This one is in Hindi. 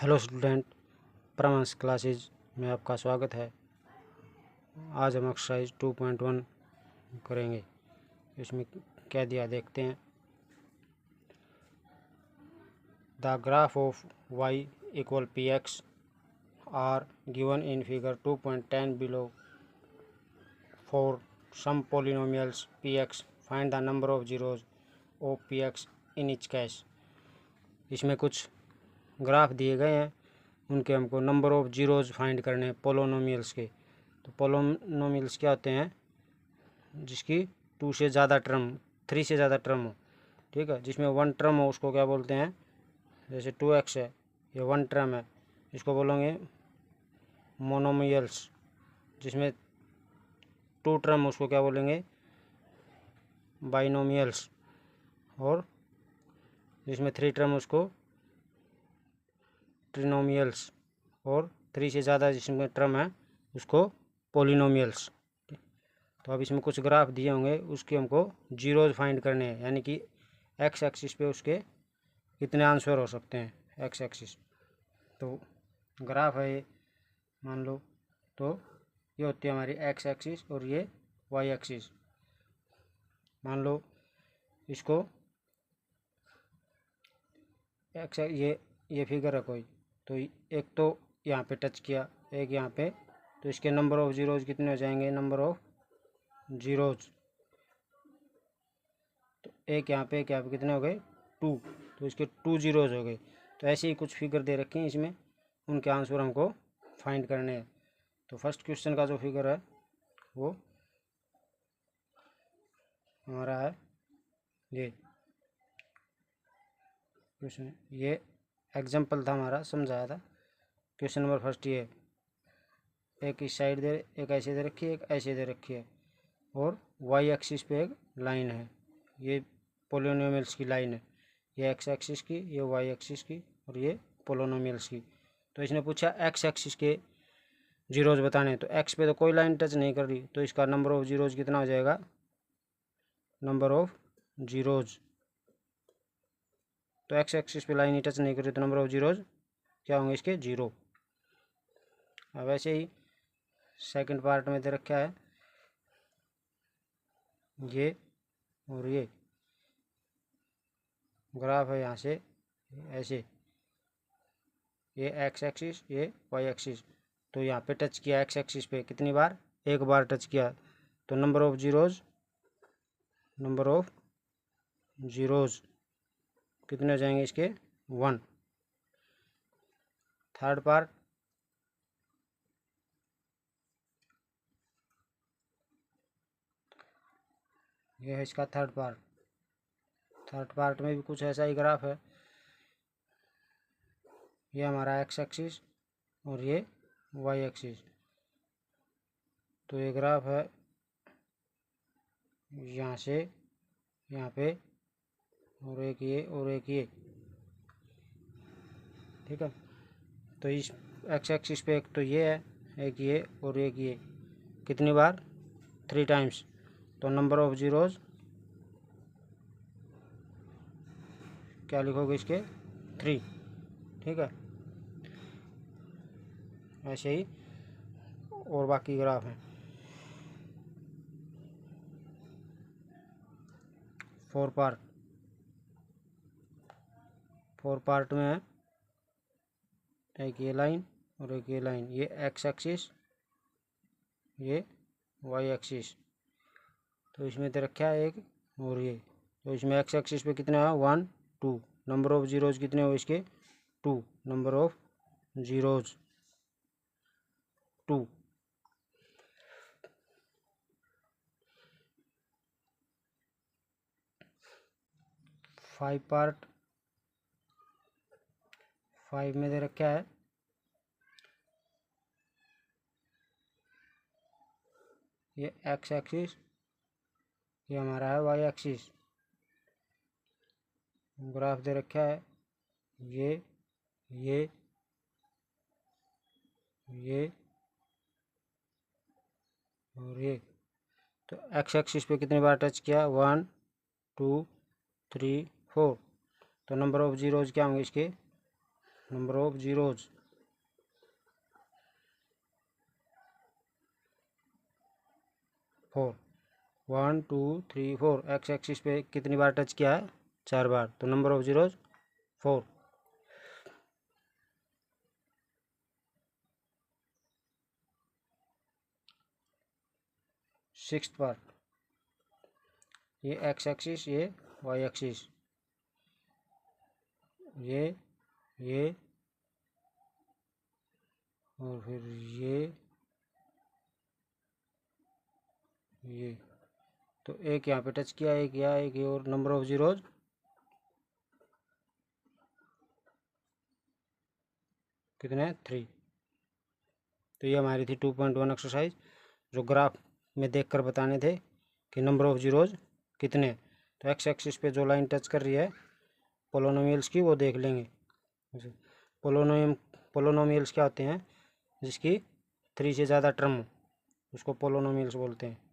हेलो स्टूडेंट, परमांस क्लासेज में आपका स्वागत है। आज हम एक्सरसाइज 2.1 करेंगे। इसमें क्या दिया देखते हैं। The graph of y equal P X are given in figure 2.10 below. For some polynomials P X find the number of zeros of P X in each case. इसमें कुछ ग्राफ दिए गए हैं, उनके हमको नंबर ऑफ जीरोज फाइंड करने हैं पोलिनोमियल्स के। तो पोलिनोमियल्स क्या होते हैं? जिसकी 2 से ज़्यादा टर्म, 3 से ज़्यादा टर्म हो, ठीक है। जिसमें 1 टर्म हो उसको क्या बोलते हैं? जैसे 2x है, ये 1 टर्म है, इसको बोलेंगे मोनोमियल्स। जिसमें 2 टर्म उसको क्या बोलेंगे? बाइनोमियल्स। और जिसमें 3 टर्म उसको ट्रिनोमियल्स। और 3 से ज़्यादा जिसमें टर्म है उसको पोलिनोमियल्स। तो अब इसमें कुछ ग्राफ दिए होंगे, उसके हमको जीरोज फाइंड करने हैं, यानी कि एक्स एक्सिस पे उसके कितने आंसर हो सकते हैं एक्स एक्सिस। तो ग्राफ है ये, मान लो। तो ये होती है हमारी एक्स एक्सिस और ये वाई एक्सिस। मान लो इसको एक्स, ये फिगर है कोई, तो एक तो यहाँ पे टच किया, एक यहाँ पे, तो इसके नंबर ऑफ जीरोज कितने हो जाएंगे? Number of zeros. तो एक यहाँ पे कितने हो गए? 2। तो इसके 2 जीरोज हो गए। तो ऐसे ही कुछ फिगर दे रखे हैं इसमें, उनके आंसर हमको फाइंड करने हैं। तो फर्स्ट क्वेश्चन का जो फिगर है वो हमारा है ये क्वेश्चन। ये एग्जाम्पल था हमारा, समझाया था। क्वेश्चन नंबर फर्स्ट ये, एक इस साइड दे, एक ऐसे दे रखी है, एक ऐसे दे रखी है, और वाई एक्सिस पे एक लाइन है। ये पोलिनोमियल्स की लाइन है, ये एक्स एक्सिस की, ये वाई एक्सिस की, और ये पोलिनोमियल्स की। तो इसने पूछा एक्स एक्सिस के जीरोज बताने। तो एक्स पे तो कोई लाइन टच नहीं कर रही, तो इसका नंबर ऑफ जीरोज कितना हो जाएगा? Number of zeros. तो एक्स एक्सिस पे लाइन ही टच नहीं कर रही, तो नंबर ऑफ जीरोज क्या होंगे इसके? 0। अब ऐसे ही सेकंड पार्ट में दे रखा है ये, और ये ग्राफ है यहाँ से ऐसे, ये एक्स एक्सिस, ये वाई एक्सिस। तो यहाँ पे टच किया एक्स एक्सिस पे कितनी बार? एक बार टच किया। तो नंबर ऑफ जीरोज कितने हो जाएंगे इसके? 1। थर्ड पार्ट, ये है इसका थर्ड पार्ट। थर्ड पार्ट में भी कुछ ऐसा ही ग्राफ है। ये हमारा एक्स एक्सिस और ये वाई एक्सिस। तो ये ग्राफ है यहाँ से यहाँ पे, और एक ये, और एक ये, ठीक है। तो इस एक्स एक्सिस पे एक तो ये है, एक ये, और एक ये, कितनी बार? 3 टाइम्स। तो नंबर ऑफ जीरोज क्या लिखोगे इसके? 3, ठीक है। ऐसे ही और बाकी ग्राफ हैं। 4 पार्ट में है, एक ये लाइन और एक ये लाइन, ये एक्स एक्सिस, ये वाई एक्सिस। तो इसमें दे रखा है एक, और ये। तो इसमें एक्स एक्सिस पे कितना है? 1, 2। नंबर ऑफ जीरोज कितने हो इसके? 2। Number of zeros 2। 5 में दे रखा है ये एक्स एक्सिस, ये हमारा है वाई एक्सिस। ग्राफ दे रखा है ये ये ये और ये। तो एक्स एक्सिस पे कितनी बार टच किया? 1, 2, 3, 4। तो नंबर ऑफ जीरोज क्या होंगे इसके? Number of zeros, four, 1 2 3 4। X axis पे कितनी बार टच किया है? 4 बार। तो number of zeros 4। Sixth part, ये एक्स एक्सिस, ये वाई एक्सिस, ये और फिर ये। तो एक यहाँ पे टच किया, एक यहाँ, एक ये, और नंबर ऑफ जीरोज कितने हैं? 3। तो ये हमारी थी 2.1 एक्सरसाइज, जो ग्राफ में देखकर बताने थे कि नंबर ऑफ जीरोज कितने। तो एक्स एक्सिस पे जो लाइन टच कर रही है पोलोनोमियल्स की, वो देख लेंगे। पोलोनोमियल्स क्या होते हैं? जिसकी 3 से ज़्यादा टर्म, उसको पोलोनोमियल्स बोलते हैं।